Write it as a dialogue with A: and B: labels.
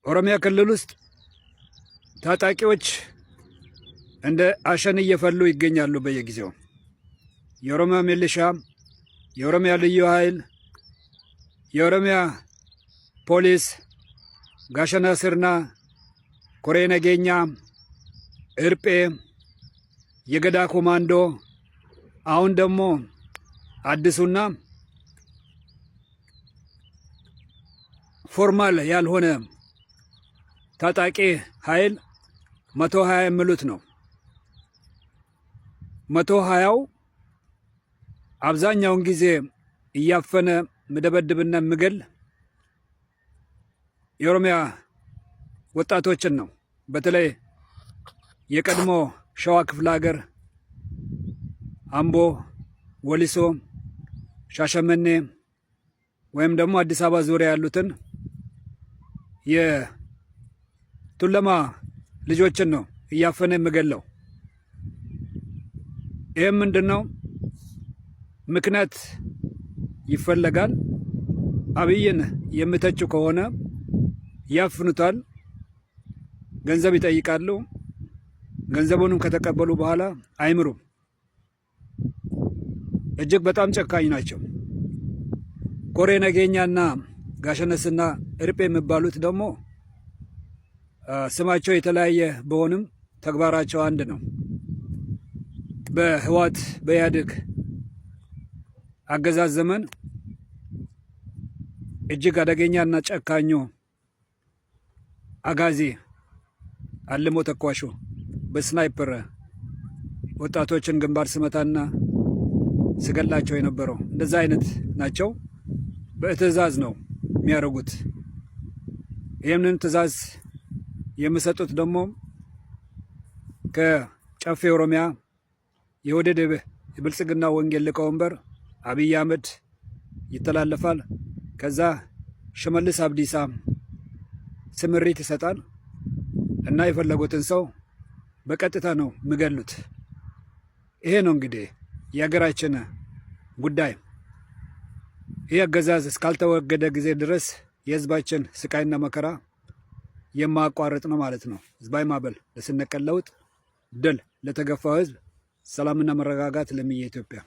A: ኦሮሚያ ክልል ውስጥ ታጣቂዎች እንደ አሸን እየፈሉ ይገኛሉ። በየጊዜው የኦሮሚያ ሚሊሻ፣ የኦሮሚያ ልዩ ኃይል፣ የኦሮሚያ ፖሊስ፣ ጋሸና ስርና፣ ኮሬ ነገኛ፣ እርጴ፣ የገዳ ኮማንዶ፣ አሁን ደግሞ አዲሱና ፎርማል ያልሆነ ታጣቂ ኃይል 120 የሚሉት ነው። 120ው አብዛኛውን ጊዜ እያፈነ ምደበድብና ምገል የኦሮሚያ ወጣቶችን ነው። በተለይ የቀድሞ ሸዋ ክፍለ ሀገር አምቦ፣ ወሊሶ፣ ሻሸመኔ ወይም ደግሞ አዲስ አበባ ዙሪያ ያሉትን የቱለማ ልጆችን ነው እያፈነ የምገለው። ይህም ምንድነው? ምክንያት ይፈለጋል። አብይን የምተቹ ከሆነ ያፍኑታል፣ ገንዘብ ይጠይቃሉ። ገንዘቡንም ከተቀበሉ በኋላ አይምሩም። እጅግ በጣም ጨካኝ ናቸው። ኮሬ ነገኛና ጋሸነስና እርጴ የሚባሉት ደግሞ ስማቸው የተለያየ ቢሆንም ተግባራቸው አንድ ነው። በህወሓት በኢህአዴግ አገዛዝ ዘመን እጅግ አደገኛና ጨካኙ አጋዚ አልሞ ተኳሹ በስናይፐር ወጣቶችን ግንባር ስመታና ስገላቸው የነበረው እንደዛ አይነት ናቸው። በትዕዛዝ ነው የሚያደርጉት። ይህንን ትዕዛዝ የሚሰጡት ደግሞ ከጨፌ ኦሮሚያ የወደደ የብልጽግና ወንጌል ሊቀመንበር አብይ አህመድ ይተላለፋል። ከዛ ሽመልስ አብዲሳ ስምሪት ይሰጣል እና የፈለጉትን ሰው በቀጥታ ነው የሚገሉት። ይሄ ነው እንግዲህ የሀገራችን ጉዳይ። ይህ አገዛዝ እስካልተወገደ ጊዜ ድረስ የህዝባችን ስቃይና መከራ የማያቋርጥ ነው ማለት ነው። ህዝባዊ ማዕበል ለስር ነቀል ለውጥ፣ ድል ለተገፋው ህዝብ፣ ሰላምና መረጋጋት ለሚየ ኢትዮጵያ።